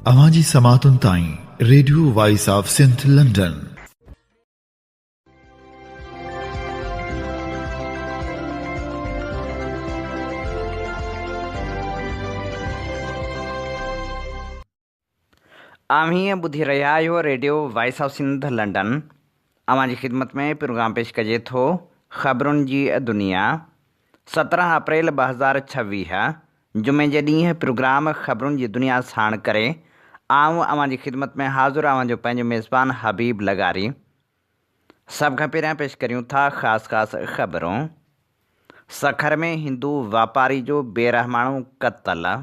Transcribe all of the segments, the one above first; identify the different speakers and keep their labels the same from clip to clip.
Speaker 1: अवाजी समातुन ताईं radio voice of Sindh London.
Speaker 2: आम्ही ॿुधी रहिया आहियो radio voice of Sindh London. अवांजी ख़िदमत में प्रोग्राम पेश कजे थो ख़बरुनि जी दुनिया। 17 अप्रैल 2026 जुमे जे ॾींहुं प्रोग्राम ख़बरुनि जी दुनिया साण करे आऊं अवांजी ख़िदमत में हाज़ुर अवांजो पंहिंजो मेज़बान हबीब लगारी। सभ खां पहिरियां पेश करियूं था ख़ासि ख़बरूं। सखर में हिंदू वापारी जो बेरहमाणो क़त्ल।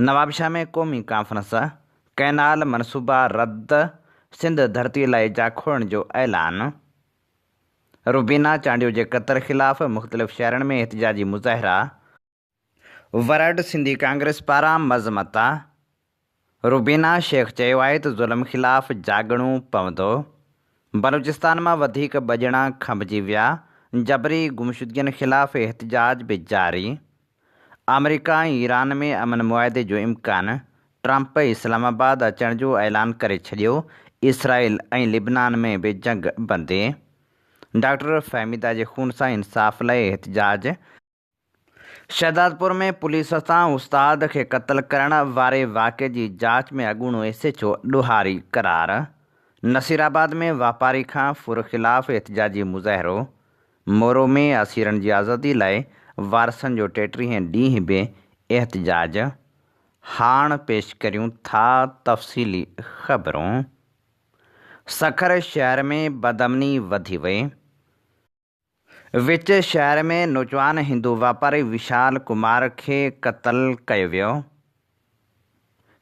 Speaker 2: नवाबशाह में क़ौमी कॉन्फ्रेंस। कैनाल मनसूबा रद्द। सिंध धरती लाइ जा खोड़ण जो ऐलान। रुबीना चांडियो जे क़त्ल ख़िलाफ़ मुख़्तलिफ़ शहरनि में एहतिजाजी मुज़ाहिरा। वरड सिंधी कांग्रेस पारां मज़मत। रुबीना शेख चयो आहे त ज़ुल्म ख़िलाफ़ जाॻणो पवंदो। बलूचिस्तान मां वधीक ॿ ॼणा खंभिजी विया। जबरी गुमशुदगियुनि ख़िलाफ़ एहतिजाज बि जारी। अमेरिका ऐं ईरान में अमन मुआहिदे जो इम्कान। ट्रंप इस्लामाबाद अचण जो ऐलान करे छॾियो। इसराइल ऐं लिबनान में बि जंग बंदि। डॉक्टर फ़हमीदा जे खून सां इंसाफ़ लाइ एहतिजाज। शहदादपुर में पुलिस सां उस्ताद खे क़त्ल करण वारे वाक़े जी जाच में अॻूणो एसएचओ ॾोहारी करार। नसीराबाद में वापारी खां फुर ख़िलाफ़ एहतिजाजी मुज़ाहिरो। मोरो में असीरनि जी आज़ादी लाइ वारसनि जो 33हें ॾींहुं बि एहतिजाज। हाण पेश करियूं था तफ़सीली ख़बरूं। सखर शहर में बदअमनी वधी वई। विच शहर में नौजवान हिंदू वापारी विशाल कुमार खे क़त्ल कयो वियो।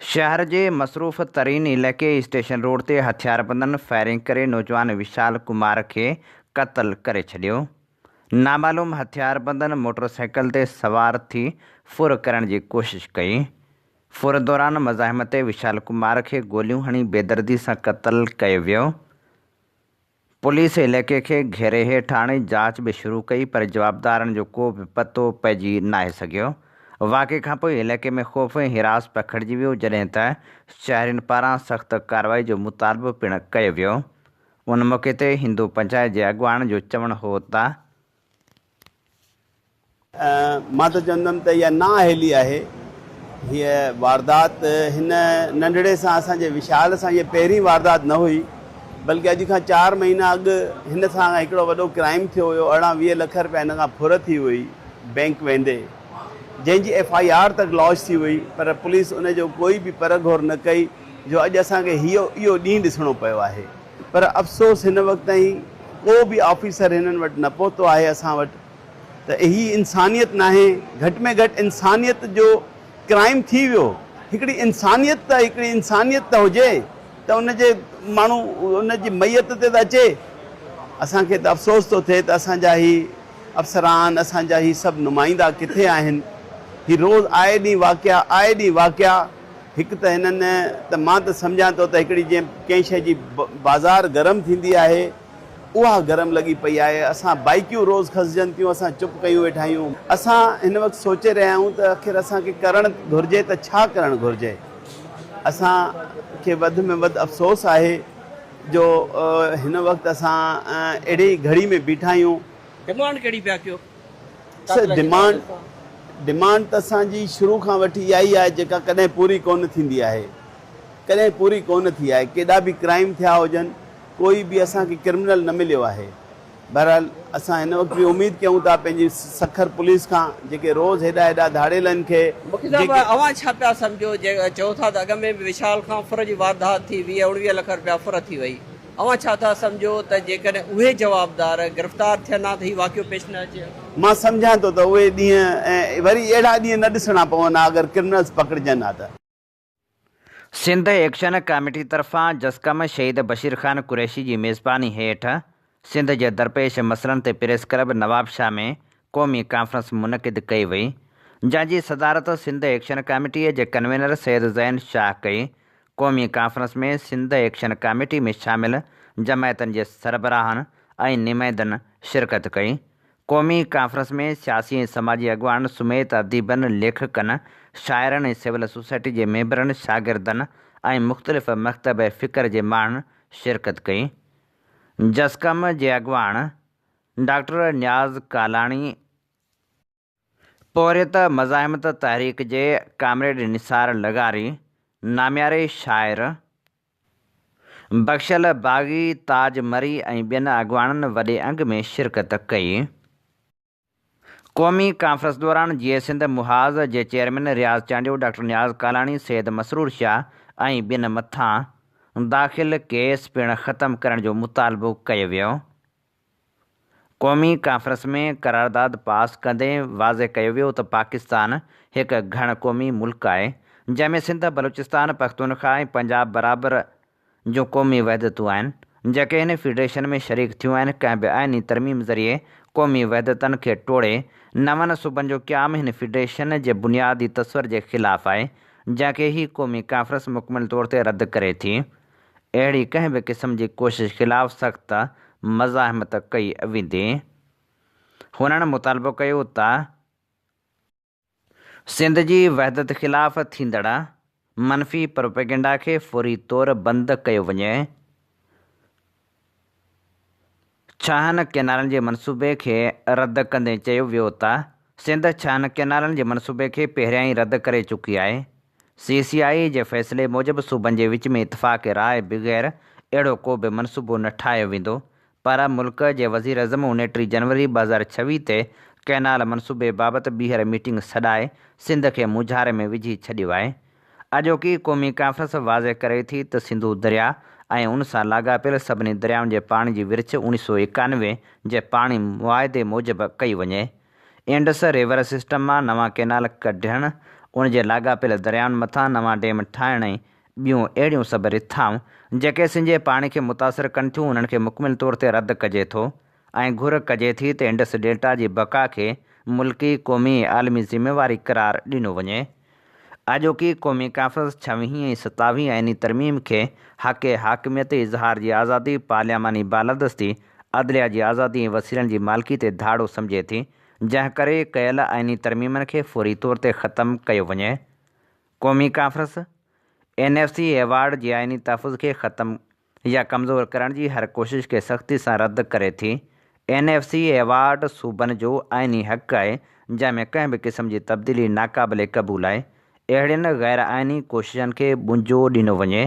Speaker 2: शहर जे मसरूफ़ तरीन इलाइक़े स्टेशन रोड ते हथियारबंदनि फायरिंग करे नौजवान विशाल कुमार खे क़त्ल करे छॾियो। नामालूम हथियारबंदनि मोटरसाइकिल ते सवार थी फुर करण जी कोशिशि कई। फुर दौरान मज़ाहिमत विशाल कुमार खे गोलियूं हणी बेदर्दी सां क़त्ल कयो वियो। पुलिस इलाइक़े खे घेरे हेठि आणे जांच बि शुरू कई पर जवाबदारनि जो को बि पतो पइजी नाहे सघियो। वाक़े खां पोइ इलाइक़े में ख़ौफ़ ऐं हिरास पखिड़िजी वियो जॾहिं त शहरियुनि पारां सख़्तु कार्रवाई जो मुतालबो पिणु कयो वियो। उन मौक़े ते हिंदू पंचायत जे अॻुवाण जो चवणु हो त
Speaker 3: मां त चवंदुमि त इहा नाअहली आहे। हीअ वारदात हिन नंढड़े सां असांजे विशाल सां हीअ पहिरीं वारदात न हुई, बल्कि अॼु खां 4 महीना अॻु हिन सां हिकिड़ो वॾो क्राइम थियो हुयो। 18-20 लख रुपया हिन खां फुर थी हुई बैंक वेंदे, जंहिंजी FIR तक लॉन्च थी हुई, पर पुलिस उनजो कोई बि परघोर न कई जो अॼु असांखे इहो ॾींहुं ॾिसणो पियो आहे। पर अफ़सोस हिन वक़्त ताईं को बि ऑफिसर हिननि वटि न पहुतो आहे असां वटि। त ही इंसानियत नाहे, घटि में घटि इंसानियत जो क्राइम थी वियो। हिकिड़ी इंसानियत त हुजे त उनजे माण्हू उनजी मैयत ते त अचे। असांखे त अफ़सोस थो थिए त असांजा ही अफ़सरान, असांजा ही सभु नुमाइंदा किथे आहिनि। ही रोज़ आए ॾींहुं वाक़िया। हिकु त हिननि त मां त सम्झां थो त हिकिड़ी जीअं कंहिं शइ जी बाज़ार गरम थींदी आहे उहा गरम लॻी पई आहे। असां बाइकियूं रोज़ खसिजनि थियूं, असां चुप कयूं वेठा आहियूं। असां हिन वक़्तु सोचे रहिया आहियूं त आख़िर असांखे करणु घुरिजे त छा करणु घुरिजे। असांखे वधि में वधि अफ़सोस आहे जो हिन वक़्तु असां अहिड़ी घड़ी में बीठा आहियूं।
Speaker 4: डिमांड कहिड़ी पिया कयो?
Speaker 3: डिमांड त असांजी शुरू खां वठी इहा ई आहे जेका कॾहिं पूरी कोन थींदी आहे, कॾहिं पूरी कोन थी आहे। केॾा बि क्राइम थिया हुजनि, कोई बि असांखे क्रिमिनल न मिलियो आहे। बहरहाल असां हिन वक़्तु बि उमेदु कयूं था पंहिंजी सखर पुलिस खां, जेके रोज़ हेॾा धाड़ेलनि खे।
Speaker 4: अवां छा पिया सम्झो चओ था त अॻ में बि विशाल खां फुर जी वारदात थी 20-19 लख रुपया फुर थी वई। अवां छा था सम्झो त जेकॾहिं उहे जवाबदार गिरफ़्तार थियनि त हीउ वाक़ियो पेश न अचे?
Speaker 3: मां सम्झां थो त उहे ॾींहं वरी अहिड़ा ॾींहं न ॾिसणा पवनि अगरि क्रिमिनल्स पकड़जनि हा त।
Speaker 2: सिंध एक्शन कमेटी तरफ़ां जसकम शहीद बशीर ख़ान कुरैशी जी मेज़बानी हेठि सिंध जे दरपेश मसइलनि ते प्रेस क्लब नवाबशाह में क़ौमी कॉन्फ्रेंस मुनक़िद कई वई, जंहिंजी सदारत सिंध एक्शन कमेटीअ जे कन्वीनर सैद ज़ैन शाह कई। क़ौमी कॉन्फ्रेंस में सिंध एक्शन कमेटी में शामिल जमायतनि जे सरबराहनि ऐं नुमाइंदनि शिरकत कई। क़ौमी कॉन्फ्रेंस में सियासी ऐं समाजी अॻवान समेत अदीबनि, लेखकनि, शाइरनि ऐं सिविल सोसाइटी जे मेंबरनि, शागिर्दनि ऐं मुख़्तलिफ़ मकतब ऐं फ़िक्र जे माण्हुनि शिरकत कई। जसकम जे अॻवान डॉक्टर न्याज़ कालाणी, पोरियत मज़ाहिमत तहरीक जे कामरेड निसार लगारी, नामियारे शाइर बख़्शल बाग़ी, ताज मरी ऐं ॿियनि अॻवाननि वॾे अंग में शिरकत कई। क़ौमी कॉन्फ्रेंस दौरान जीए सिंध मुहाज़ जे चेयरमैन रियाज़ चांडियो, डॉक्टर न्याज़ कालाणी, सैयद मसरूर शाह ऐं ॿियनि मथां दाख़िल केस पिणु ख़तमु करण जो मुतालबो कयो वियो। क़ौमी कॉन्फ्रेंस में करारदाद पास कंदे वाज़े कयो वियो त पाकिस्तान हिकु घण क़ौमी मुल्क आहे जंहिंमें सिंध, बलूचिस्तान, पख्तूनख्वा ऐं पंजाब बराबरि जूं क़ौमी वहदतूं आहिनि जेके हिन फेडरेशन में शरीक थियूं आहिनि। कंहिं बि आइनी तरमीम ज़रिए क़ौमी वहदतनि खे टोड़े नवनि सूबनि जो क़याम हिन फेडरेशन जे बुनियादी तस्वर जे ख़िलाफ़ु आहे जंहिंखे ही क़ौमी कॉन्फ्रेंस मुकमिल तौर ते रद्द करे थी। अहिड़ी कंहिं बि क़िस्म जी कोशिश ख़िलाफ़ु सख़्त मज़ाहिमत कई वेंदी। हुननि मुतालबो कयो त सिंध जी वहदत ख़िलाफ़ थींदड़ मनफ़ी प्रोपेगेंडा खे फ़ौरी तौरु बंदि कयो वञे। छहनि कैनालनि जे मनसूबे खे रद्द कंदे चयो वियो त सिंध छहनि कैनालनि जे मनसूबे खे पहिरियां ई रद्द करे चुकी आहे। CCI जे फ़ैसिले मूजिबि सूबनि जे विच में इतफ़ाक़ राय बग़ैर अहिड़ो को बि मनसूबो न ठाहियो वेंदो, पर मुल्क जे वज़ीर अज़म 29 जनवरी 2026 ते कैनाल मनसूबे बाबति ॿीहर मीटिंग सॾाए सिंध खे मुझारे में विझी छॾियो आहे। अॼोकी क़ौमी कॉन्फ्रेंस वाज़े करे थी त सिंधु दरिया ऐं उन सां लाॻापियल सभिनी दरियाउनि जे पाणी जी विर्छ 1991 जे पाणी मुआइदे मूजिबि कई वञे। इंडस रिवर सिस्टम मां नवां कैनाल कढणु, उन जे लाॻापियल दरियाउनि मथां नवां डेम ठाहिण ऐं ॿियूं अहिड़ियूं सभु रिथाऊं जेके सिंध जे पाणी खे मुतासिर कनि थियूं, उन्हनि खे मुकमिल तौर ते रद्द कजे थो ऐं घुर कजे थी त इंडस डेल्टा जी बका खे मुल्की, क़ौमी ऐं आलमी ज़िम्मेवारी करार ॾिनो वञे। अॼोकी क़ौमी कॉन्फ्रेंस 26 ऐं 27 आइनी तरमीम खे हक़ हाकिमियत, इज़हार जी आज़ादी, पार्लियामानी बालादस्ती, अदलिया जी आज़ादी ऐं वसीलनि जी मालिकी ते धाड़ो सम्झे थी, जंहिं करे कयल आइनी तरमीमनि खे फ़ौरी तौर ते ख़तमु कयो वञे। क़ौमी कॉन्फ्रेंस NFC एवार्ड जी आइनी तहफ़ुज़ खे ख़तमु या कमज़ोर करण जी हर कोशिश खे सख़्ती सां रद्द करे थी। NFC एवार्ड सूबनि जो आइनी हक़ आहे जंहिंमें कंहिं बि क़िस्म जी तब्दीली नाक़ाबिले क़बूल आहे। अहिड़ियुनि गैर आइनी कोशिशनि खे बुंजो ॾिनो वञे।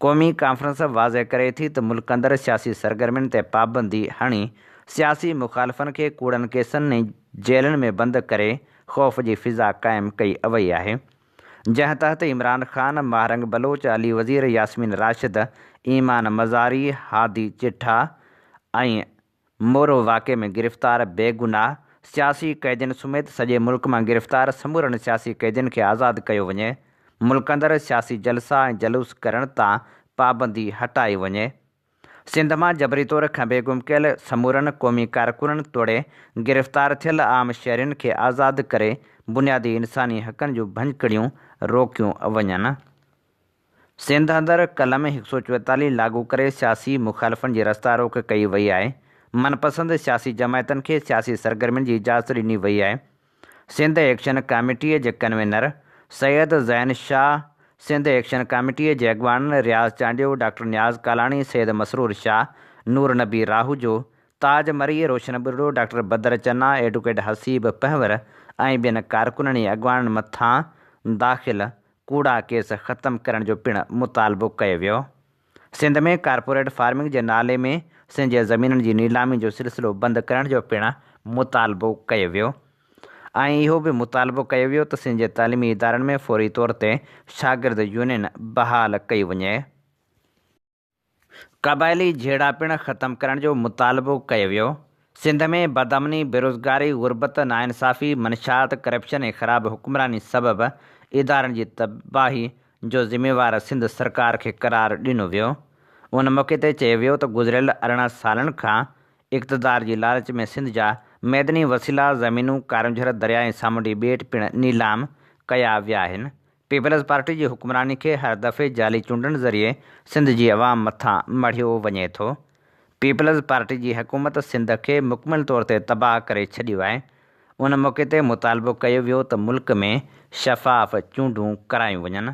Speaker 2: क़ौमी कॉन्फ्रेंस वाज़े करे थी त मुल्क अंदरि सियासी सरगर्मियुनि ते पाबंदी हणी सियासी मुख़ालिफ़नि खे कूड़नि केसनि ऐं जेलनि में बंदि करे ख़ौफ़ जी फ़िज़ा क़ाइमु कई वई आहे, जंहिं तहत इमरान ख़ान, महारंग बलोच, अली वज़ीर, यास्मीन राशिद, ईमान मज़ारी, हादी चिट्ठा ऐं मोरो वाक़े में गिरफ़्तार बेगुनाह सियासी क़ैदियुनि समेत सॼे मुल्क मां गिरफ़्तार समूरनि सियासी क़ैदियुनि खे आज़ादु कयो वञे। मुल्क अंदरि सियासी जलसा ऐं जलूस करण तां पाबंदी हटाई वञे। सिंध मां जबरी तौर खां बेगुम कयल समूरनि क़ौमी कारकुननि तोड़े गिरफ़्तार थियल आम शहरियुनि खे आज़ादु करे बुनियादी इंसानी हक़नि जूं भञकिड़ियूं रोकियूं वञनि। सिंध अंदरि कलम 144 लागू करे सियासी मुख़ालिफ़नि जी रस्ता रोक कई वई आहे। मनपसंद सियासी जमायतनि खे सियासी सरगर्मियुनि जी इजाज़त ॾिनी वई आहे। सिंध एक्शन कमेटीअ जे कन्वीनर सैयद ज़ैन शाह, सिंध एक्शन कमेटीअ जे अॻवान रियाज़ चांडियो, डॉक्टर न्याज़ कालाणी, सैयद मसरूर शाह, नूर नबी राहूजो, ताज मरी, रोशन बुर्डो, डॉक्टर बदर चन्ना, एडवोकेट हसीब पहवर ऐं ॿियनि कारकुननि ऐं अॻवाननि मथां दाख़िल कूड़ा केस ख़तमु करण जो पिणु मुतालबो कयो वियो। सिंध में कारपोरेट फार्मिंग जे नाले में सिंध जे ज़मीनुनि जी नीलामी जो सिलसिलो बंदि करण जो पिणु मुतालबो कयो वियो ऐं इहो बि मुतालबो कयो वियो त सिंध जे तालीमी इदारनि में फ़ौरी तौर ते शागिर्द यूनियन बहाल कई वञे। क़बाइली झेड़ा पिणु ख़तमु करण जो मुतालबो कयो वियो। सिंध में बदअमनी, बेरोज़गारी, गुरबत, नाइंसाफ़ी, मंशात, करप्शन ऐं ख़राब हुक्मरानी सबबि इदारनि जी तबाही जो ज़िम्मेवार सिंध सरकार खे करार ॾिनो वियो। उन मौक़े ते चयो वियो त गुज़िरियल 18 सालनि खां इक़्तिदार जी लालच में सिंध जा मैदनी वसीला, ज़मीनूं, कारंझर दरिया ऐं सामुंडी ॿेट पिणु नीलाम कया विया आहिनि। पीपल्स पार्टी जी हुक्मरानी खे हर दफ़े जाली चूंडनि ज़रिए सिंध जी अवाम मथां मढ़ियो वञे थो। पीपल्स पार्टी जी हुकूमत सिंध खे मुकमिल तौर ते तबाह करे छॾियो आहे। उन मौक़े ते मुतालबो कयो वियो त मुल्क में शफ़ाफ़ चूंडूं करायूं वञनि।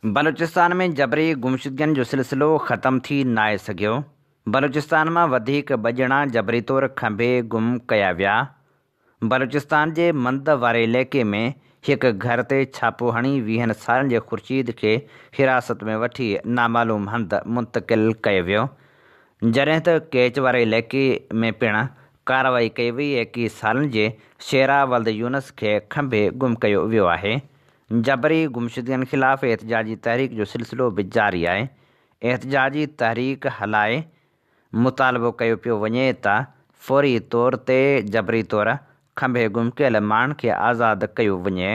Speaker 2: बलूचिस्तान में जबरी गुमशुदगियुनि जो सिलसिलो ख़तमु थी नाहे सघियो। बलूचिस्तान मां वधीक 2 ॼणा जबरी तौरु खंभे गुम कया विया। बलूचिस्तान जे मंद वारे इलाइक़े में हिकु घर ते छापो हणी 20 सालनि जे ख़ुर्शीद खे हिरासत में वठी नामालूम हंधि मुंतक़िल कयो वियो, जॾहिं त केच वारे इलाइक़े में पिणु कार्रवाई कई वई। 21 सालनि जे शेरा वल्द यूनस खे खंभे गुम कयो वियो आहे। जबरी गुमशुदगियुनि ख़िलाफ़ एहतजाजी तहरीक जो सिलसिलो बि जारी आहे। एहतजाजी तहरीक हलाए मुतालबो कयो पियो वञे त फ़ौरी तौर ते जबरी तौरु खंभे गुम कयल माण्हुनि खे आज़ादु कयो वञे।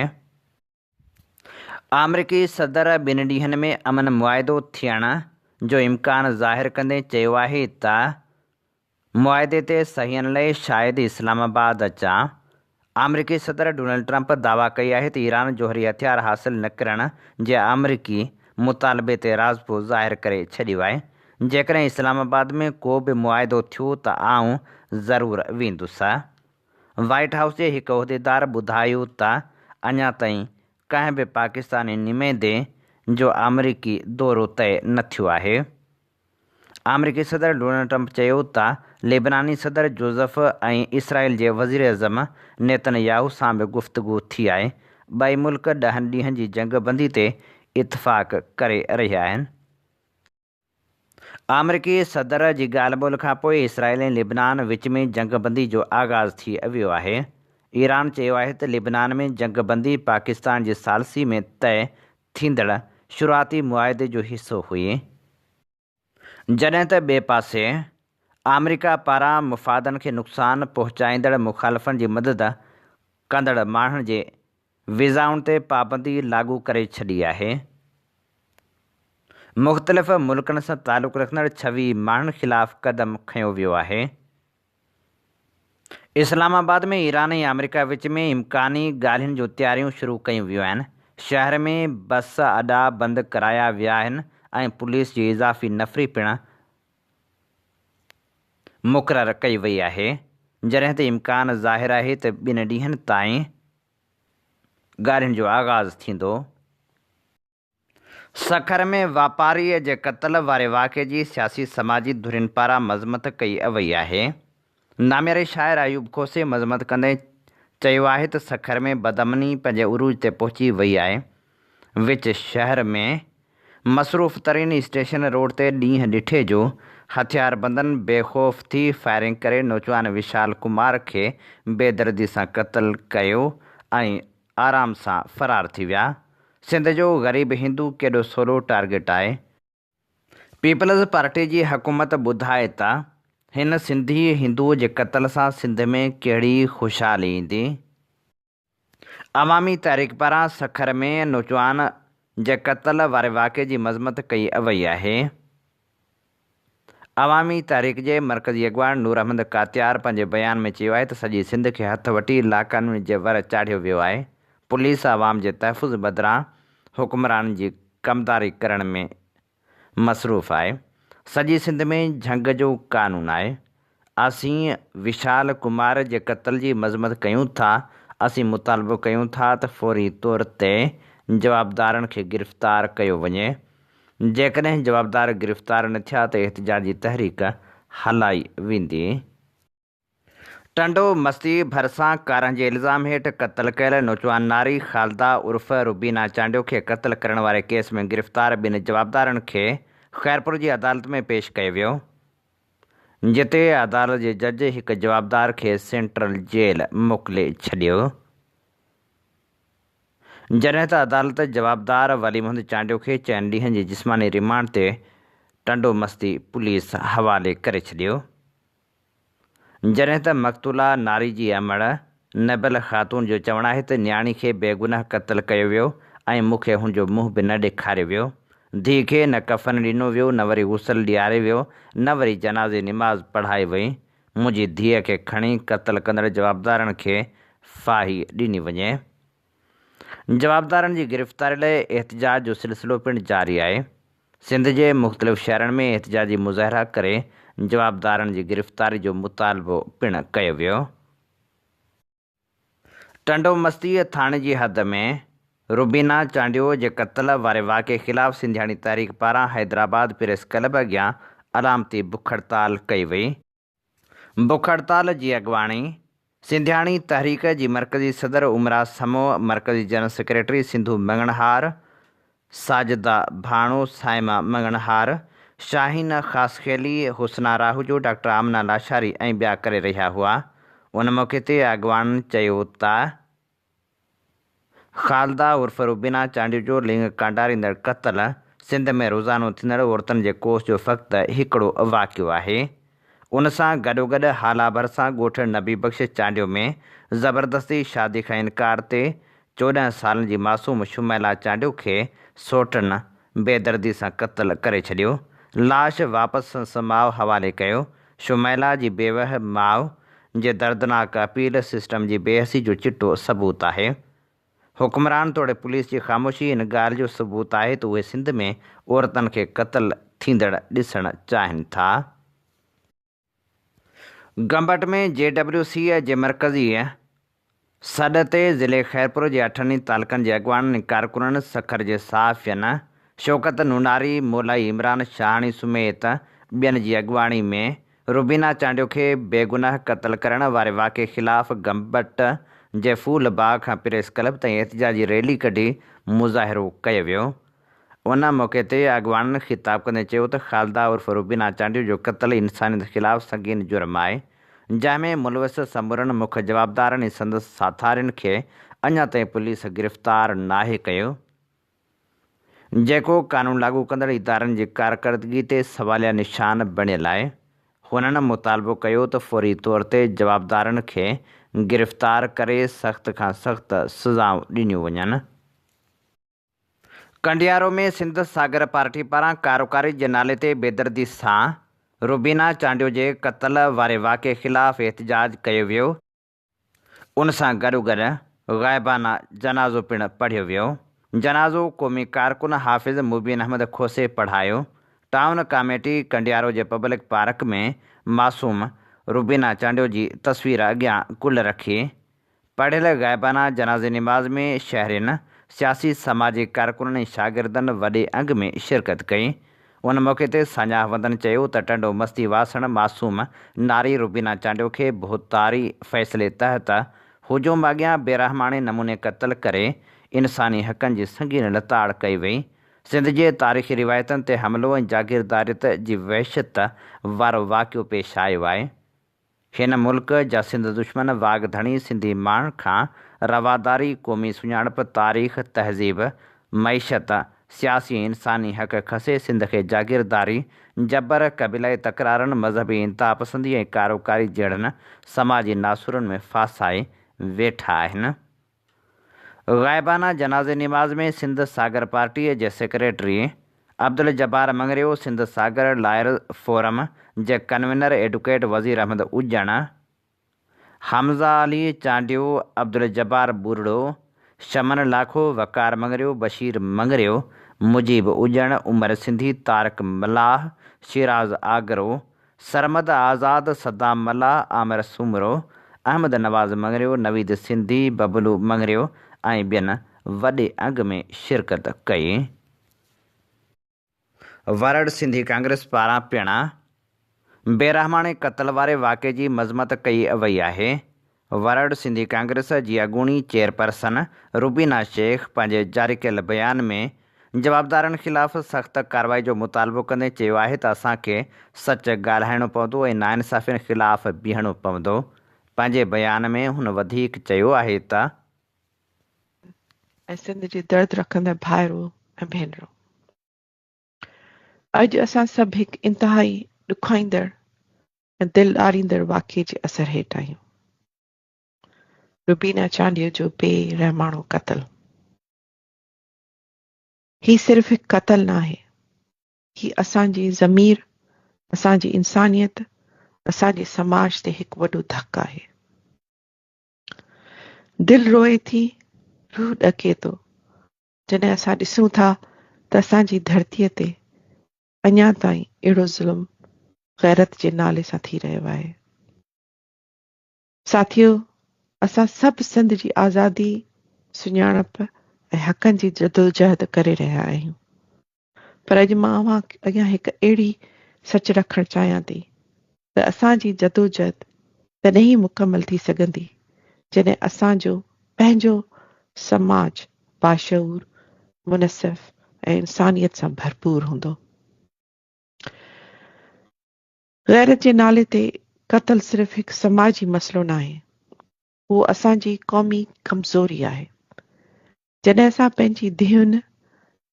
Speaker 2: आमरीकी सदर 2 ॾींहनि में अमन मुआइदो थियण जो इम्कान ज़ाहिर कंदे चयो आहे त मुआइदे ते सहीअनि लाइ शायदि इस्लामाबाद अचां। आमरीकी सदर डोनाल्ड ट्रंप दावा कई आहे त ईरान जोहरी हथियार हासिल न करण जे आमरीकी मुतालबे ते राज़पो ज़ाहिर करे छॾियो आहे। जेकॾहिं इस्लामाबाद में को बि मुआइदो थियो त आउं ज़रूरु वेंदुसि। वाइट हाउस जे हिकु उहिदेदार ॿुधायो त अञा ताईं कंहिं बि पाकिस्तानी नुमाइंदे जो अमरीकी दौरो तय न थियो आहे। आमरीकी सदर डोनाल्ड ट्रंप चयो त लेबनानी सदर जोज़फ ऐं इसराइल जे वज़ीर अज़म नेतनयाहू सां बि गुफ़्तगू थी आहे। ॿई मुल्क 10 ॾींहनि जी जंगबंदी ते इतफ़ाक़ करे रहिया आहिनि। आमरीकी सदर जी ॻाल्हि ॿोल खां पोइ इसराइल ऐं लेबनान विच में जंगबंदी जो आगाज़ थी वियो आहे। ईरान चयो आहे त लेबनान में जंगबंदी पाकिस्तान जे सालसी में तय थींदड़ शुरूआती मुआइदे जो हिसो हुई, जॾहिं त ॿिए पासे अमेरिका पारां मुफ़ादनि खे नुक़सान पहुचाईंदड़ मुख़ालिफ़नि जी मदद कंदड़ माण्हुनि जे वीज़ाउनि ते पाबंदी लागू करे छॾी आहे। मुख़्तलिफ़ मुल्कनि सां तालुक़ रखंदड़ 26 माण्हुनि ख़िलाफ़ क़दम खंयो वियो आहे। इस्लामाबाद में ईरान ऐं अमेरिका विच में इम्कानी ॻाल्हियुनि जूं तयारियूं शुरू कयूं वियूं आहिनि। शहर में बस अॾा बंदि कराया विया आहिनि ऐं पुलिस जी इज़ाफ़ी नफ़री पिणु मुक़ररु कई वई आहे, जॾहिं त इम्कान ज़ाहिर आहे त 2 ॾींहनि ताईं ॻाल्हियुनि जो आगाज़ थींदो। सखर में वापारीअ जे क़त्ल वारे वाक़े जी सियासी समाजी धुरियुनि पारां मज़मत कई वई आहे। नामियारे शाइर अयूब खोसे मज़मत कंदे चयो आहे त सखर में बदअमनी पंहिंजे उरूज ते पहुची वई आहे। विच शहर में मसरूफ़ तरीन स्टेशन रोड ते ॾींहुं ॾिठे जो हथियारबंदनि बेख़ौफ़ थी फायरिंग करे नौजवान विशाल कुमार खे बेदर्दी सां क़त्ल कयो ऐं आराम सां फ़रार थी विया। सिंध जो ग़रीब हिंदू केॾो सवलो टारगेट आहे। पीपल्स पार्टी जी हुकूमत ॿुधाए त हिन सिंधी हिंदूअ जे क़त्ल सां सिंध में कहिड़ी ख़ुशहाली ईंदी। अवामी तहरीक पारां सखर में नौजवान जे क़त्ल वारे वाक़े जी मज़मत कई वई आहे। अवामी तहरीक जे मरकज़ी अॻवान नूर अहमद कातियार पंहिंजे बयान में चयो आहे त सॼी सिंध खे हथ वठी लाक़ानूनी जे वर चाढ़ियो वियो आहे। पुलिस आवाम जे तहफ़ुज़ बदिरां हुक्मराननि जी कमदारी करण में मसरूफ़ आहे। सॼी सिंध में झंग जो कानून आहे। असीं विशाल कुमार जे क़त्ल जी मज़मत कयूं था। असीं मुतालबो कयूं था त फ़ौरी तौर ते जवाबदारनि खे गिरफ़्तार कयो वञे। जेकॾहिं जवाबदार गिरफ़्तार न थिया त एहतजाजी तहरीक हलाई वेंदी। टंडो मस्ती भरिसां कारनि जे इल्ज़ाम हेठि क़त्ल कयल नौजवान नारी ख़ालदा उर्फ़ रुबीना चांडियो खे क़त्ल करण वारे केस में गिरफ़्तार 2 जवाबदारनि खे ख़ैरपुर जी अदालत में पेश कयो वियो, जिते अदालत जे जज हिकु जवाबदार खे सेंट्रल जेल मोकिले छॾियो, जॾहिं त अदालत जवाबदार वली मोहम्मद चांडियो खे 4 ॾींहनि जी जिस्मानी रिमांड ते टंडो मस्ती पुलिस हवाले करे छॾियो। जॾहिं त मक़तूला नारी जी अमड़ नबल ख़ातून जो चवणु आहे त न्याणी खे बेगुनाह क़त्ल कयो वियो ऐं मूंखे हुनजो मुंहुं बि न ॾेखारियो वियो। धीउ खे न कफ़न ॾिनो वियो, न वरी गुसल ॾियारे वियो, न वरी जनाज़े निमाज़ पढ़ाई वई। मुंहिंजी धीअ खे खणी क़त्ल कंदड़ जवाबदारनि खे फाही ॾिनी वञे। जवाबदारनि जी गिरफ़्तारी लाइ एहतजाज जो सिलसिलो पिणु जारी आहे। सिंध जे मुख़्तलिफ़ शहरनि में एहतिजाजी मुज़ाहिरा करे जवाबदारनि जी गिरफ़्तारी जो मुतालबो पिणु कयो वियो। टंडो मस्ती थाणे जी हद में रुबीना चांडियो जे क़त्ल वारे वाक़े ख़िलाफ़ सिंधियाणी तहरीक पारां हैदराबाद प्रेस क्लब अॻियां अलामती बुख हड़ताल कई वई। बुख हड़ताल जी अॻुवाणी सिंधियाणी तहरीक जी मरकज़ी सदर उमरा समो, मरकज़ी जनरल सेक्रेटरी सिंधु मंगणहार, साजिदा भाणो, साइमा मंगणहार, शाहीन ख़ासखेली, हुसना राहूजो, डॉक्टर आमना लाशारी ऐं ॿिया करे रहिया हुआ। उन मौक़े ते अॻुवाणनि चयो त ख़ालदा उर्फ़ रुबीना चांडियो जो लिंग कांडारींदड़ क़त्ल सिंध में रोज़ानो थींदड़ औरतुनि जे कोष जो फ़क़्ति हिकिड़ो वाक़ियो आहे। उन सां गॾोगॾु हाला भरिसां ॻोठु नबी बख़्श चांडियो में ज़बरदस्ती शादी खां इनकार ते 14 सालनि जी मासूम शुमैला चांडियो खे सोटनि बेदर्दी सां क़त्ल करे छॾियो। लाश वापसि संसद माउ हवाले कयो। शुमैला जी बेवह माउ जे दर्दनाक अपील सिस्टम जी बेहसी जो चिटो सबूत आहे। हुक्मरान तोड़े पुलिस जी ख़ामोशी इन ॻाल्हि जो सबूत आहे त उहे सिंध में औरतुनि खे क़त्ल थींदड़ ॾिसणु चाहिनि था। गंबट में JWC जे मरकज़ी सॾ ते ज़िले ख़ैरपुर जे 8 तालुकनि जे अॻुवाणनि कारकुननि सखर जे सहाफ़ियनि शौकत नूनारी, मोलाई इमरान शाहाणी समेत ॿियनि जी अॻुवाणी में रुबीना चांडियो खे बेगुनाह क़त्ल करण वारे वाक़े ख़िलाफ़ गंबट जे फूल बाग खां प्रेस क्लब ताईं एहतिजाजी रैली कढी मुज़ाहिरो कयो वियो। उन मौक़े ते अॻुवाणनि ख़िताब कंदे चयो त ख़ालदा उर्फ़ रुबीना चांडियो जो क़त्ल इंसानियत ख़िलाफ़ संगीन जुर्म आहे, जंहिंमें मुलविस समूरनि मुख्य जवाबदारनि ऐं संदसि साथारियुनि खे अञा ताईं पुलिस गिरफ़्तार नाहे कयो, जेको क़ानून लागू कंदड़ इदारनि जी कारकर्दगी ते सवालिया निशान बणियल आहे। हुननि मुतालबो कयो त फ़ौरी तौर ते जवाबदारनि खे गिरफ़्तार करे सख़्त खां सख़्त सज़ाऊं ॾिनियूं वञनि। कंडियारो में सिंध सागर पार्टी पारां कारोकारी जे नाले ते बेदर्दी सां रुबीना चांडियो जे क़त्ल वारे वाक़े ख़िलाफ़ एहतिजाज कयो वियो। उन सां गॾोगॾु ग़ाइबाना जनाज़ो पिणु पढ़ियो वियो। जनाज़ो क़ौमी कारकुन हाफ़िज़ मुबीन अहमद खोसे पढ़ायो। टाउन कमेटी कंडियारो जे पब्लिक पार्क में मासूम रुबीना चांडियो जी तस्वीर अॻियां कुल रखी पढ़ियल ग़ाइबाना जनाज़े निमाज़ में शहरियुनि, सियासी समाजी कारकुननि ऐं शागिर्दनि वॾे अंग में शिरकत कई। उन मौक़े ते सान्या वंदन चयो त टंडो मस्ती वासण मासूम नारी रुबीना चांडियो खे बहुतारी फ़ैसिले तहत हुजूम अॻियां बेरहमाणे नमूने क़त्ल करे इंसानी हक़नि जी संगीन लताड़ कई वई। सिंध जे तारीख़ी रिवायतनि ते हमिलो ऐं जागीरदारियत जी वहशत वारो वाक़ियो पेश आयो आहे। हिन मुल्क जा सिंध दुश्मन वाघधणी सिंधी माण्हुनि खां रवादारी, क़ौमी सुञाणप, तारीख़, तहज़ीब, मईशत, सियासी ऐं इंसानी हक़ खसे सिंध खे जागीरदारी, जबर, क़बीलाई तकरारनि, मज़हबी इंतहा पसंदी ऐं कारोकारी जहिड़नि समाजी नासुरनि में फासाए वेठा आहिनि। ग़ाइबाना जनाज़े निमाज़ में सिंध सागर पार्टीअ जे सेक्रेटरी अब्दुल जब्बार मंगरियो, सिंध सागर लायर फोरम जे कन्वीनर एडवोकेट वज़ीर अहमद उजण, हमज़ा अली चांडियो, अब्दुल जब्बार बुरड़ो, शमन लाखो, वकार मंगरियो, बशीर मंगरियो, मुजीब उजण, उमर सिंधी, तारक मलाह, शिराज आगरो, सरमद आज़ाद, सद्दाम मल्ला, आमिर सुमरो, अहमद नवाज़ मंगरियो, नवीद सिंधी, बबलू मंगरियो ऐं ॿियनि वॾे अंग में शिरकत कई। वरड़ सिंधी कांग्रेस पारां पिणु बेरहमाणे क़त्ल वारे वाक़े जी मज़मत कई वई आहे। वरड़ सिंधी कांग्रेस जी अॻूणी चेयरपर्सन रुबीना शेख पंहिंजे जारी कयल बयान में जवाबदारनि ख़िलाफ़ सख़्त कार्रवाई जो मुतालबो कंदे चयो आहे त असांखे सच ॻाल्हाइणो पवंदो ऐं नाइंसाफ़ियुनि ख़िलाफ़ बीहणो पवंदो। पंहिंजे बयान में हुन वधीक चयो आहे त
Speaker 5: सिंध जी दर्द रखंदड़ भाइरो ऐं भेनरो, अॼु असां सभु हिकु इंतिहाई ॾुखाईंदड़ ऐं दिलि ॾारींदड़ वाक़े जे असर हेठि आहियूं। रुबीना चांडियो जो बेरहमाणो क़त्ल। ही सिर्फ़ हिकु क़त्ल न आहे, ही असांजी ज़मीर, असांजी इंसानियत, असांजे समाज ते हिकु वॾो धकु आहे। दिलि रोए थी, रूह ॾके थो जॾहिं असां ॾिसूं था त असांजी धरतीअ ते अञा ताईं अहिड़ो ज़ुल्म गैरत जे नाले सां थी रहियो आहे। साथियो, असां सभु सिंध जी आज़ादी, सुञाणप ऐं हक़नि जी जदोजहद करे रहिया आहियूं। पर अॼु मां अव्हां अॻियां हिकु अहिड़ी सच रखणु चाहियां थी त असांजी जदोजहद तॾहिं ई मुकमल थी सघंदी जॾहिं असांजो पंहिंजो समाज बाशऊर, मुनसिफ़ ऐं इंसानियत सां भरपूर हूंदो। गैरत जे नाले ते क़त्ल सिर्फ़ु हिकु समाजी मसइलो न आहे, उहो असांजी क़ौमी कमज़ोरी आहे। जॾहिं असां पंहिंजी धीउनि,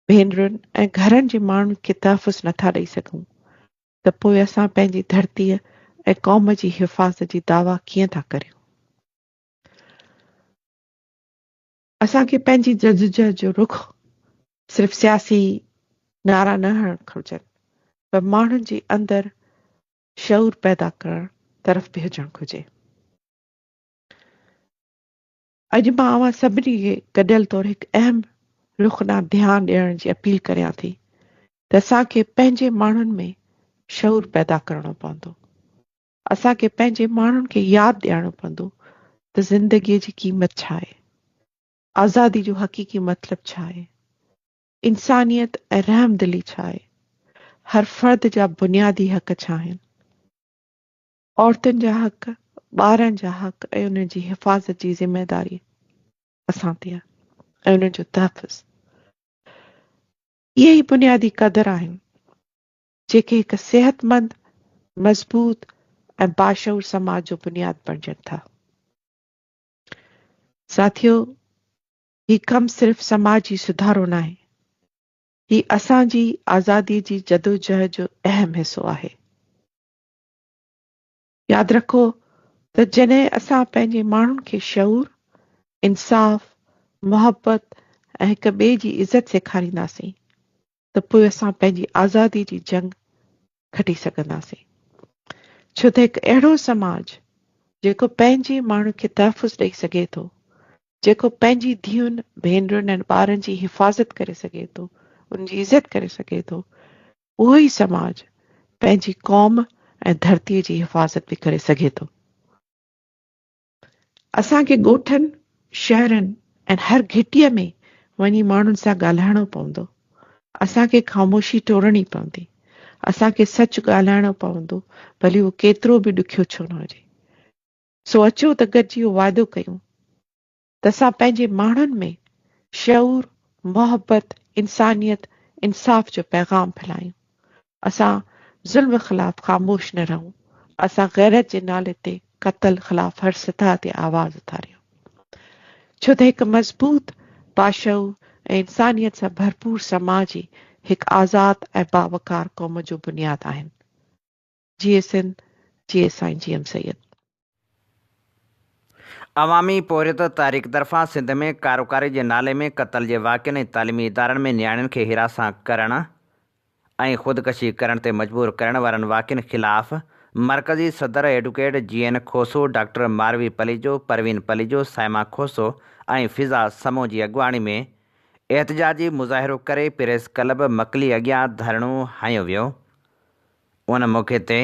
Speaker 5: भेनरुनि ऐं घरनि जे माण्हुनि खे तहफ़ुज़ नथा ॾेई सघूं त पोइ असां पंहिंजी धरतीअ ऐं क़ौम जी हिफ़ाज़त जी दावा कीअं था करियूं। असांखे पंहिंजी जदोजहद जो रुख सिर्फ़ु सियासी नारा न हणणु घुरिजनि, पर माण्हुनि जे अंदरि शऊर पैदा करण तरफ़ बि हुजणु घुरिजे। अॼु मां अव्हां सभिनी खे गॾियल तौरु हिकु अहम रुख़नात ध्यानु ॾियण जी अपील करियां थी त असांखे पंहिंजे माण्हुनि में शऊर पैदा करणो पवंदो। असांखे पंहिंजे माण्हुनि खे यादि ॾियारणो पवंदो त ज़िंदगीअ जी क़ीमत छा आहे, आज़ादी जो हक़ीक़ी मतिलबु छा आहे, इंसानियत ऐं रहमदिली छा आहे, हर फ़र्द जा बुनियादी हक़ छा आहिनि, औरतुनि जा हक़, ॿारनि जा हक़ ऐं उन्हनि जी हिफ़ाज़त जी ज़िमेदारी असां ते आहे ऐं उन्हनि जो तहफ़ुज़। इहे ई बुनियादी क़दर आहिनि जेके हिकु सेहतमंद, मज़बूत ऐं बाशऊर समाज जो बुनियादु बणिजनि था। साथियो, ही कमु सिर्फ़ु समाजी सुधारो न आहे, ही असांजी आज़ादी जी जदोजहद जो अहम हिसो आहे। यादि रखो त जॾहिं असां पंहिंजे माण्हुनि खे शऊर, इंसाफ़, मोहबत ऐं हिक ॿिए जी इज़त सेखारींदासीं त पोइ असां पंहिंजी आज़ादी जी जंग खटी सघंदासीं। छो त हिकु अहिड़ो समाज जेको पंहिंजे माण्हू खे तहफ़ुज़ ॾेई सघे थो, जेको पंहिंजी धीउनि, भेनरुनि ऐं ॿारनि जी हिफ़ाज़त करे सघे थो, उनजी इज़त करे सघे थो, उहो ई समाज पंहिंजी क़ौम ऐं धरतीअ जी हिफ़ाज़त बि करे सघे थो। असांखे ॻोठनि, शहरनि ऐं हर घिटीअ में वञी माण्हुनि सां ॻाल्हाइणो पवंदो। असांखे ख़ामोशी तोड़णी पवंदी। असांखे सच ॻाल्हाइणो पवंदो, भली उहो केतिरो बि ॾुखियो छो न हुजे। सो अचो त गॾिजी इहो वाइदो कयूं त असां पंहिंजे माण्हुनि में शऊर, मोहबत, इंसानियत, इंसाफ़ जो पैगाम फैलायूं। असां ज़ुल्म ख़िलाफ़ ख़ामोश न रहूं। असां गैरत जे नाले ते क़त्ल ख़िलाफ़ हर सतह ते आवाज़ उथारियूं। छो त हिकु मज़बूत, बाशऊर ऐं इंसानियत सां भरपूर समाज ई हिकु आज़ाद ऐं बावकार क़ौम जो बुनियादु आहिनि। जिए सिंध, जिए साईं जीएम सैयद।
Speaker 2: अवामी पोरियत तारीख़ तरफ़ां सिंध में कारोकारी जे नाले में क़त्ल जे वाक़िअनि ऐं तालीमी इदारनि में नियाणियुनि खे हिरासां करण ऐं ख़ुदकशी करण ते मजबूर करण वारनि वाक़िअनि ख़िलाफ़ मरकज़ी सदर एडवोकेट GN खोसो, डॉक्टर मारवी पलीजो, परवीन पलीजो, साइमा खोसो ऐं फिज़ा समो जी अॻुवाणी में एहतजाजी मुज़ाहिरो करे प्रेस क्लब मकली अॻियां धरणो हयो वियो। उन मौक़े ते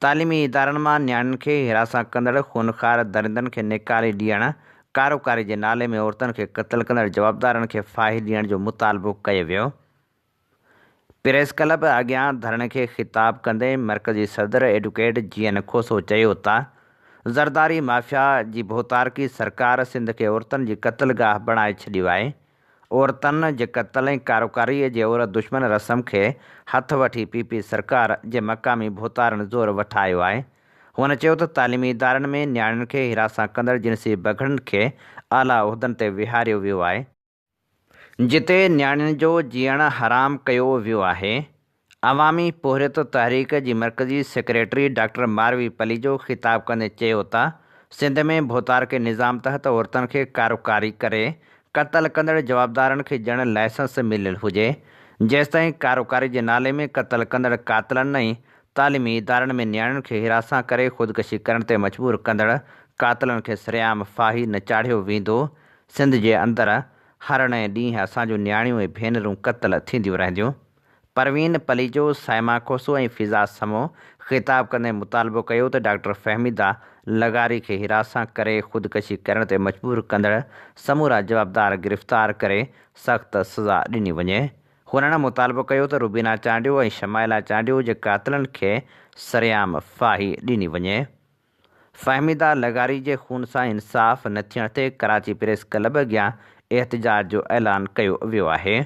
Speaker 2: तालीमी इदारनि मां नियाणियुनि खे हिरासां कंदड़ खूनखार दरिंदनि खे निकाले ॾियणु, कारोकारी जे नाले में औरतुनि खे क़त्ल कंदड़ जवाबदारनि खे फाही ॾियण जो मुतालबो कयो वियो। प्रेस क्लब अॻियां धरणे खे ख़िताब कंदे मरकज़ी सदर एडवोकेट GN खोसो चयो त ज़रदारी माफ़िया जी भोतारकी सरकार सिंध खे औरतुनि जी क़त्लगाह बणाए छॾियो आहे। औरतुनि जे क़त्ल ऐं कारोकारीअ जे औरत दुश्मन रस्म खे हथ वठी PP सरकार जे मक़ामी भोतारनि ज़ोर वठायो आहे। हुन चयो त तालीमी इदारनि में नियाणियुनि खे हिरासां कंदड़ जिनसी बघड़नि खे आला उहिदनि ते विहारियो वियो आहे, जिते नियाणियुनि जो जीअणु हराम कयो वियो आहे। अवामी पोरियत तहरीक जी मरकज़ी सेक्रेटरी डॉक्टर मारवी पलीजो ख़िताब कंदे चयो त सिंध में भोतारके निज़ाम तहत औरतुनि खे कारोकारी करे क़त्ल कंदड़ जवाबदारनि खे ॼण लाइसेंस मिलियल हुजे, जेसिताईं कारोकारी जे नाले में क़त्ल कंदड़ कातिलनि ऐं तालीमी इदारनि में नियाणियुनि खे हिरासां करे ख़ुदकशी करण ते मजबूर कंदड़ कातिलनि खे सरेआम फाही न चाढ़ियो वेंदो, सिंध जे अंदरि हर नए ॾींहुं असांजूं नियाणियूं ऐं भेनरूं क़त्ल थींदियूं रहंदियूं। परवीन पलीजो, साइमा खोसो ऐं फिज़ा समो ख़िताब कंदे मुतालबो कयो त डॉक्टर फ़हमीदा लगारी खे हिरासत सां करे ख़ुदकशी करण ते मजबूर कंदड़ समूरा जवाबदार गिरफ़्तार करे सख़्त सज़ा ॾिनी वञे। हुननि मुतालबो कयो त रुबीना चांडियो ऐं शमाइला चांडियो जे कातिलनि खे सरेआम फाही ॾिनी वञे। फ़हमीदा लगारी जे खून सां इंसाफ़ न थियण ते कराची प्रेस क्लब अॻियां एहतिजाज जो ऐलान कयो वियो आहे।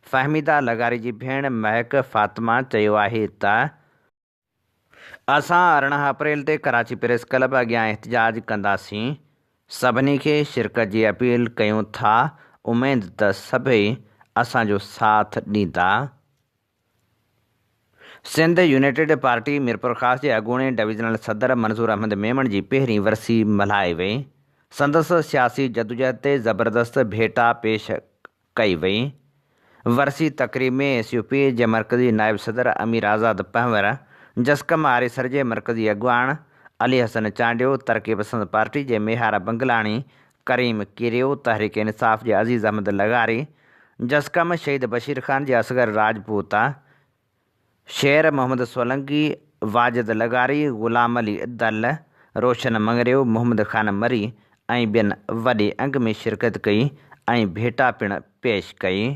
Speaker 2: फ़हमीदा लगारी जी भेण महक फ़ातिमा चयो आहे त असां 18 अप्रैल ते कराची प्रेस क्लब अॻियां एहतिजाज कंदासीं। सभिनी खे शिरकत जी अपील कयूं था। उमेद त सभई असांजो साथ ॾींदा। सिंध यूनाइटेड पार्टी मीरपुर ख़ास जे अॻूणे डिविज़नल सदर मंज़ूर अहमद मेमण जी पहिरीं वरसी मल्हाई वई। संदसि सियासी जदोजहद ते ज़बरदस्त भेटा पेश कई वई। वरसी तक़रीब में SUP जे मरकज़ी नायब सदर अमीर आज़ाद पंवर, जसकम आरिसर जे मरकज़ी अॻवान अली हसन चांडियो, तरक़ी पसंद पार्टी जे मेहार बंगलाणी, करीम कीरियो, तहरीक इंसाफ़ जे अज़ीज़ अहमद लगारी, जसकम शहीद बशीर ख़ान जे असगर राजपूत, शेर मोहम्मद सोलंकी, वाजिद लगारी, ग़ुलाम अली दल, रोशन मंगरियो, मोहम्मद ख़ान मरी ऐं ॿियनि वॾे अंग में शिरकत कई ऐं भेटा पिणु पेश कई।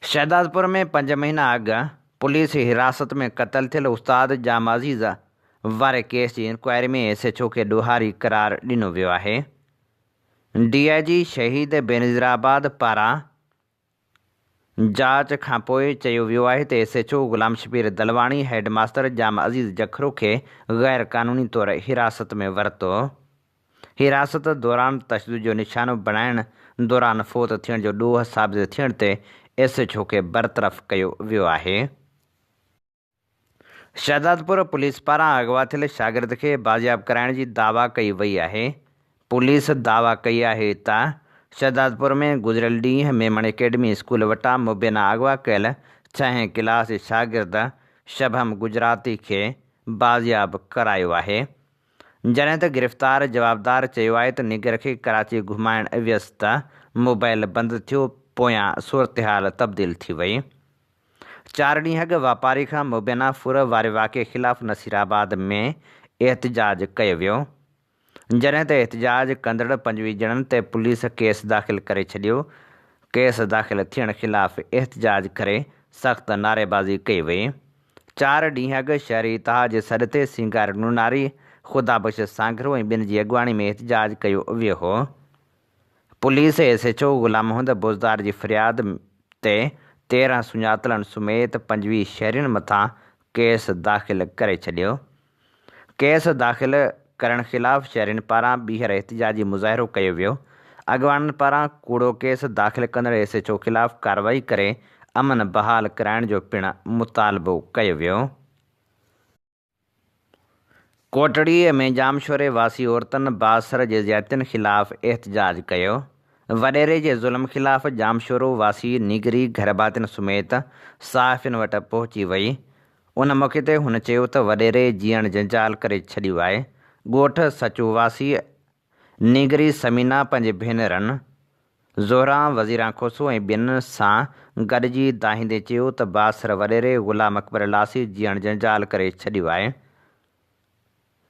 Speaker 2: शहदादपुर में 5 महीना अॻु पुलिस हिरासत में क़तल थियल उस्ताद जाम अज़ीज़ वारे केस जी इंक्वायरी में SHO खे ॾोहारी करार ॾिनो वियो आहे। DIG शहीद बेनज़ीराबाद पारां जांच खां पोइ चयो वियो आहे त SHO ग़ुलाम शबीर दलवाणी हेडमास्टर जाम अज़ीज़ जखरो खे ग़ैर क़ानूनी तौरु हिरासत में वरितो। हिरासत दौरान तशदुद जो निशानो बणाइण दौरान फ़ौत थियण जो ॾोह साबित थियण ते SHO खे बरतरफ़ कयो वियो आहे। शहदादपुर पुलिस पारां अगवा थियल शागिर्द खे बाज़ियाब कराइण जी दावा कई वई आहे। पुलिस दावा कई आहे त शहदादपुर में गुज़िरियल ॾींहुं मेमण अकेडमी स्कूल वटां मुबैना अगवा कयल 6 क्लास जे शागिर्द शबहम गुजराती खे बाज़ियाब करायो आहे। जॾहिं त गिरफ़्तार जवाबदार चयो आहे त निगर खे कराची घुमाइण वियसि त मोबाइल बंदि थियो, पोयां सूरतहाल तब्दील थी वई। 4 ॾींहं अॻु वापारी खां मुबैना फुर वारे वाक़े ख़िलाफ़ नसीराबाद में एहतिजाज कयो वियो। जॾहिं त एहतिजाज कंदड़ 25 ॼणनि ते पुलिस केस दाख़िल करे छॾियो। केस दाख़िल थियण ख़िलाफ़ एहतिजाज करे सख़्त नारेबाज़ी कई वई। 4 ॾींहं अॻु शहरी इतिहाद जे सॾ ते सिंगार नूनारी, ख़ुदाबख़्श सांघरो ऐं ॿियनि जी अॻुवाणी में एहतिजाज कयो वियो हो। पुलिस SHO ग़ुलाम मोहम्मद बुज़दार जी फ़रियाद ते 13 सुञातलनि समेत 25 शहरियुनि मथां केस दाख़िल करे छॾियो। केस दाख़िल करण ख़िलाफ़ शहरियुनि पारां ॿीहर एहतिजाजी मुज़ाहिरो कयो वियो। अॻवाननि पारां कूड़ो केस दाख़िल कंदड़ SHO ख़िलाफ़ कार्रवाई करे अमन बहाल कराइण जो पिणु मुतालबो कयो वियो। कोटड़ीअ में जामशोरे वासी औरतुनि बासर जे ज़ियादतियुनि ख़िलाफ़ एहतिजाज कयो। वॾेरे जे ज़ुल्म ख़िलाफ़ जामशोरो वासी निगरी घरभातियुनि समेत सहाफ़ियुनि वटि पहुची वई। उन मौक़े ते हुन चयो त वॾेरे जीअण जंजाल करे छॾियो आहे। ॻोठ सचू वासी निगरी समीना पंहिंजे भेनरनि ज़ोहरा, वज़ीरा खोसो ऐं ॿियनि सां गॾिजी दाहींदे चयो त बासर वॾेरे ग़ुलाम अकबर लासी जीअण जंजाल करे छॾियो आहे,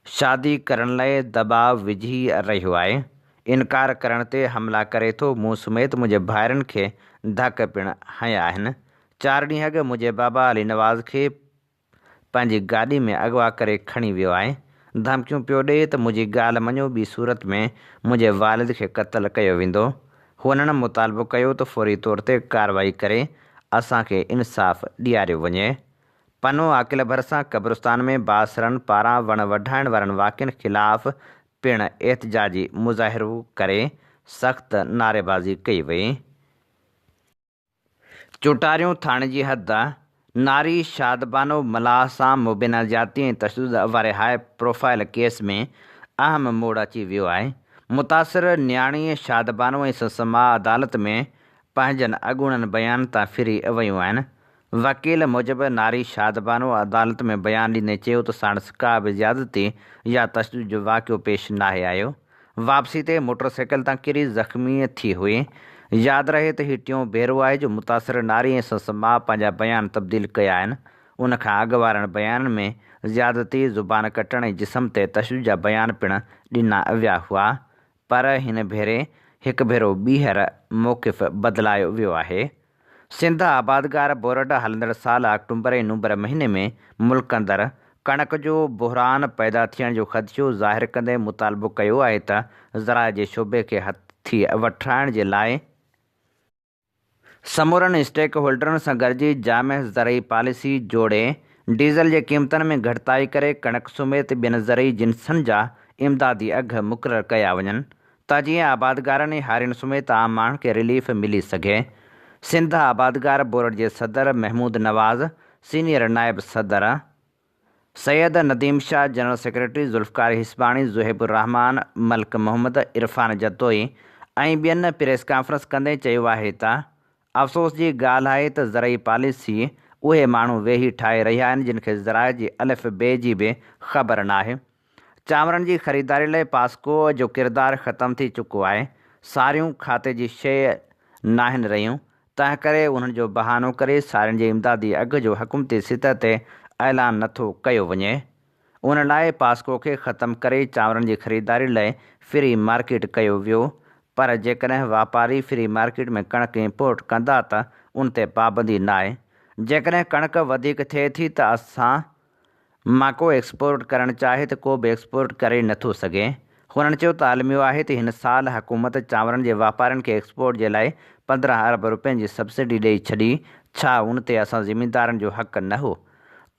Speaker 2: शादी करण लाइ दबाव विझी रहियो आहे, इनकार करण ते हमला करे थो। मूं समेत मुंहिंजे भाइरनि खे धक पिणु हंया आहिनि। 4 ॾींहं अॻु मुंहिंजे बाबा अली नवाज़ खे पंहिंजी गाॾी में अगवा करे खणी वियो आहे। धमकियूं पियो ॾिए त मुंहिंजी ॻाल्हि मञो, ॿी सूरत में मुंहिंजे वालिद खे क़त्ल कयो वेंदो। हुननि मुतालबो कयो त फ़ौरी तौर ते कार्रवाई करे असांखे इंसाफ़ ॾियारियो वञे। पनो आकिल भरिसां क़ब्रिस्तान में बासरनि पारां वण वढाइण वारनि वाक़िअनि ख़िलाफ़ पिणु एहतिजाजी मुज़ाहिरो करे सख़्त नारेबाज़ी कई वई। चुटारियूं थाणे जी हद नारी शादबानो मलाह सां मुबैना ज़्यादती ऐं तशदुद वारे हाई प्रोफाइल केस में अहम मोड़ अची वियो आहे। मुतासिर न्याणी शादबानो ऐं संसद मां अदालत में पंहिंजनि अॻूणनि बयान तां फिरी वियूं आहिनि। वकील मूजिबि नारी शादबानो अदालत में बयानु ॾींदे चयो त साणुसि का बि ज़्यादती या तशदुद जो वाक़ियो पेश नाहे आयो। वापसी ते मोटरसाइकिल तां किरी ज़ख़्मी थी हुई। यादि रहे त हीउ टियों भेरो आहे जो मुतासिर नारी ऐं संसद मां पंहिंजा बयान तब्दील कया आहिनि। उन खां अॻु वारनि बयाननि में ज़्यादती, ज़ुबान कटण ऐं जिस्म ते तशदुद जा बयान पिणु ॾिना विया हुआ, पर हिन भेरे हिकु भेरो ॿीहर मौक़िफ़ बदिलायो वियो आहे। सिंध आबादगार बोर्ड हलंदड़ साल अक्टूबर ऐं नवंबर महीने में मुल्क अंदरि कणक जो बहरान पैदा थियण जो ख़दशो ज़ाहिर कंदे मुतालबो कयो आहे त ज़राए जे शोबे खे हथी वठाइण जे लाइ समूरनि स्टेक होल्डरनि सां गॾिजी जाम ज़रई पॉलिसी जोड़े डीज़ल जे क़ीमतनि में घटिताई करे कणक समेत ॿियनि ज़रई जिन्सनि जा इमदादी अघ मुक़ररु कया वञनि त जीअं आबादगारनि ऐं हारियुनि समेत आम माण्हुनि खे रिलीफ मिली सघे। सिंध आबादगार बोर्ड जे सदर महमूद नवाज़, सीनियर नायब सदर सैयद नदीम शाह, जनरल सेक्रेटरी ज़ुल्फ़कार हिस्बाणी, ज़ुहैबुर रहमान, मलिक मोहम्मद, इरफान जतोई ऐं ॿियनि प्रेस कॉन्फ्रेंस कंदे चयो आहे त अफ़सोस जी ॻाल्हि आहे त ज़रई पॉलिसी उहे माण्हू वेही ठाहे रहिया आहिनि जिन खे ज़राए जी अलिफ़ बे जी बि ख़बर नाहे। चांवरनि जी ख़रीदारी लाइ पास्को जो किरदारु ख़तमु थी चुको आहे। सारियूं खाते जी शइ नाहिनि रहियूं, तंहिं करे उन्हनि जो बहानो करे सारियुनि जे इमदादी अघ जो हुकूमती सतह ते ऐलान नथो कयो वञे। उन लाइ पास्को खे ख़तमु करे चांवरनि जी ख़रीदारी लाइ फ्री मार्केट कयो वियो, पर जेकॾहिं वापारी फ्री मार्केट में कणक इम्पोर्ट कंदा त उन ते पाबंदी न आहे। जेकॾहिं कणक वधीक थिए थी त असां मां को एक्सपोर्ट करणु चाहे त को बि एक्सपोर्ट करे नथो सघे। हुननि चयो त आलमियो आहे त हिन साल हुकूमत चांवरनि जे वापारियुनि खे एक्सपोर्ट जे लाइ 15 अरब रुपयनि जी सब्सिडी ॾेई छॾी। छा उन ते असां ज़मींदारनि जो हक़ न हो?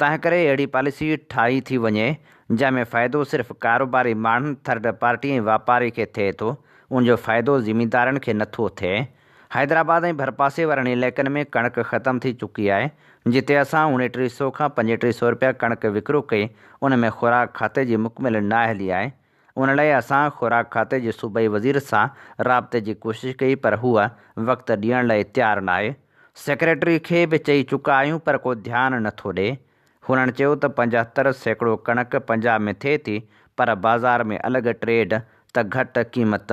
Speaker 2: तंहिं करे अहिड़ी पॉलिसी ठाही थी वञे जंहिंमें फ़ाइदो सिर्फ़ु कारोबारी माण्हुनि, थर्ड पार्टी ऐं वापारी खे थिए थो, उनजो फ़ाइदो ज़मींदारनि खे नथो थिए। हैदराबाद ऐं भरपासे वारनि इलाइक़नि में कणक ख़तमु थी चुकी आहे। जिते असां 2900 खां 3500 रुपया कणक विकिरो कई, उन में ख़ुराक खाते जी मुकमिल नाअहली आहे। उन लाइ असां ख़ुराक खाते जे सूबाई वज़ीर सां राब्ते जी कोशिशि कई, पर हूअ वक़्तु ॾियण लाइ तयारु न आहे। सेक्रेटरी खे बि चई चुका आहियूं, पर को ध्यानु नथो ॾिए। हुननि चयो त 75% कणक पंजाब में थिए थी, पर बाज़ार में अलॻि ट्रेड त घटि क़ीमत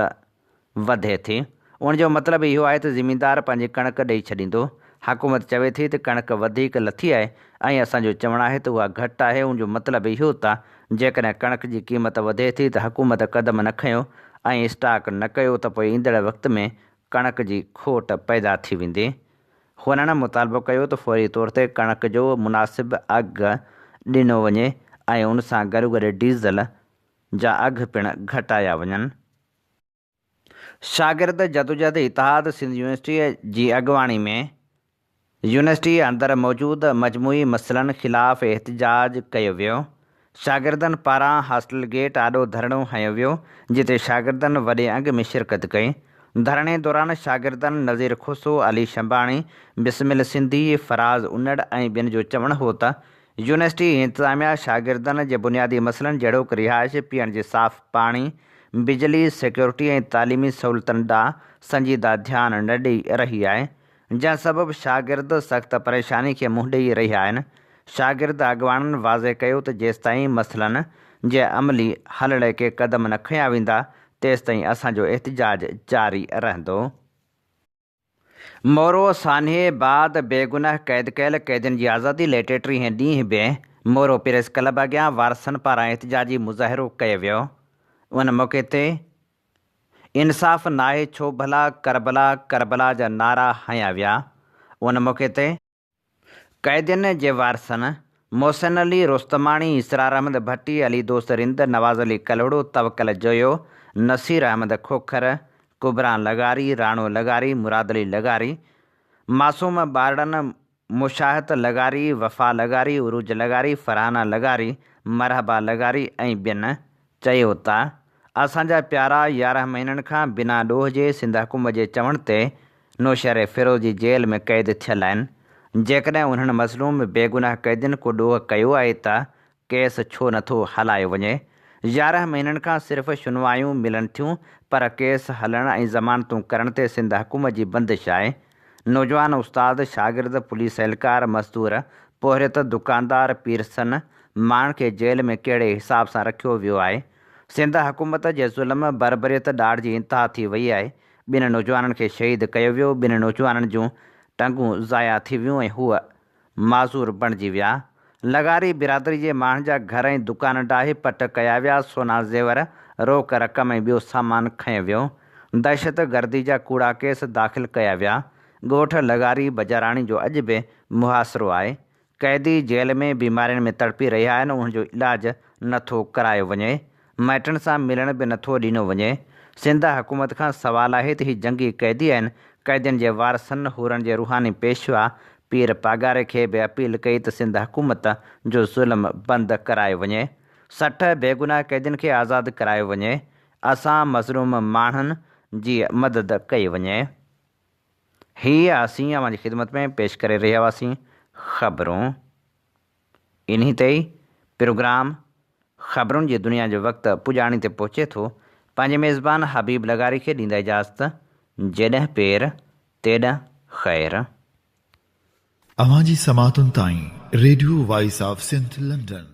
Speaker 2: वधे थी। उनजो मतिलबु इहो आहे त ज़मींदार पंहिंजी कणक ॾेई छॾींदो। हुकूमत चवे थी त कणक वधीक लथी आहे ऐं असांजो चवणु आहे त उहा घटि आहे। उनजो मतिलबु इहो त जेकॾहिं कणक जी क़ीमत वधे थी त हुकूमत क़दम न खयो ऐं स्टॉक न कयो त पोइ ईंदड़ वक़्त में कणक जी खोट पैदा थी वेंदी। हुननि मुतालबो कयो त फौरी तौर ते कणक जो मुनासिबु अघु ॾिनो वञे ऐं उन सां गॾु गॾु डीज़ल जा अघ पिणु घटाया वञनि। शागिर्द जदोजहद इतिहाद सिंध यूनिवर्सिटी जी अॻुवाणी में यूनिवर्सिटी अंदरि मौजूदु मजमूई मसइलनि ख़िलाफ़ एहतिजाज कयो वियो। शागिर्दनि पारां हॉस्टल गेट आॾो धरणो हंयो वियो, जिते शागिर्दनि वॾे अंग में शिरकत कई। धरणे दौरान शागिर्दनि नज़ीर खुसो, अली शंबाणी, बिस्मिल सिंधी, फराज़ उन्नड़ ऐं ॿियनि जो चवणु हो त यूनिवर्सिटी इंतिज़ामिया शागिर्दनि जे बुनियादी मसइलनि जहिड़ोकि रिहाइश, पीअण जे साफ़ पाणी, बिजली, सिक्योरिटी ऐं तालीमी सहूलियतुनि ॾांहुं संजीदा ध्यानु न ॾेई रही आहे, जंहिं सबबु शागिर्द सख़्तु परेशानी खे मुंहुं ॾेई रहिया आहिनि। शागिर्द अॻुवाणनि वाज़े कयो त जेसिताईं मसइलनि जे अमली हल लाइ के क़दम न खंया वेंदा, तेसिताईं असांजो एहतिजाज जारी रहंदो। मोरो सान्हे बाद बेगुनाह क़ैद कयल क़ैदियुनि जी आज़ादी लाइ 33 ॾींहं बि मोरो प्रेस क्लब अॻियां वारसनि पारां एहतिजाजी मुज़ाहिरो कयो वियो। उन मौक़े ते इंसाफ़ नाहे छो भला, करबला करबला जा नारा हंया विया। उन मौक़े ते क़ैदियुनि जे वारसनि मोहसिन अली रुस्तमाणी, इसरार अहमद भट्टी, अली दोस्त रिंद, नवाज़ अली कलवड़ो, तवक्कल जोयो, नसीर अहमद खोखर, कुबरान लगारी, राणो लगारी, मुराद अली लगारी, मासूम बारड़न, मुशाहत लगारी, वफ़ा लगारी, उरूज लगारी, फरहाना लगारी, मरहबा लगारी ऐं ॿियनि चयो त असांजा प्यारा 11 महीननि खां बिना ॾोह जे सिंध हुकूमत जे चवण ते नौशहर फिरोज़ी जेल में क़ैद थियल आहिनि। जेकॾहिं उन्हनि मज़लूम बेगुनाह क़ैदियुनि को ॾोह कयो आहे त केस छो नथो हलायो वञे? 11 महीननि खां सिर्फ़ु शुनवायूं मिलनि थियूं, पर केस हलण ऐं ज़मानतूं करण ते सिंध हुकूमत जी बंदिश आहे। नौजवान उस्ताद, शागिर्द, पुलिस एहलकार, मज़दूर, पोहरियत, दुकानदार, पीरसन माण्हुनि खे जेल में कहिड़े हिसाब सां रखियो वियो आहे? सिंध हुकूमत जे ज़ुल्म बरबरीत ॾाढ जी इंतिहा थी वई आहे। ॿिनि नौजवाननि खे शहीद कयो वियो। ॿिनि नौजवाननि जूं टंगूं ज़ाया थी वियूं ऐं हूअ माज़ूर बणिजी विया। लगारी बिरादरी जे माण्हुनि जा घर ऐं दुकान डाहे पट कया विया। सोना ज़ेवर, रोक रक़म ऐं ॿियो सामान खंयो वियो। दहशत गर्दी जा कूड़ा केस दाख़िल कया विया। ॻोठ लगारी बजाराणी जो अॼु बि मुहासिरो आहे। क़ैदी जेल में बीमारियुनि में तड़पी रहिया आहिनि, उनजो इलाजु नथो करायो वञे। माइटनि सां मिलण बि नथो ॾिनो वञे। सिंध हुकूमत खां सवाल आहे त हीअ जंगी क़ैदी आहिनि। क़ैदियुनि जे वारसनि हुरनि जे रूहानी पेशवा पीर पागारे खे बि अपील कई त सिंध हुकूमत जो ज़ुल्म बंदि करायो वञे। 60 बेगुनाह क़ैदियुनि खे आज़ादु करायो वञे। असां मज़लूम माण्हुनि जी मदद कई वञे। हीअ असीं अवां जी ख़िदमत में पेश करे रहिया हुआसीं ख़बरूं। इन्ही ते ई प्रोग्राम ख़बरुनि जी दुनिया जो वक़्तु पुॼाणी ते पहुचे थो। पंहिंजे मेज़बान हबीब लगारी खे ॾींदा इजाज़त। जेॾहिं पेर तेॾां ख़ैर।
Speaker 1: अवां जी समातुनि ताईं radio voice of Sindh London.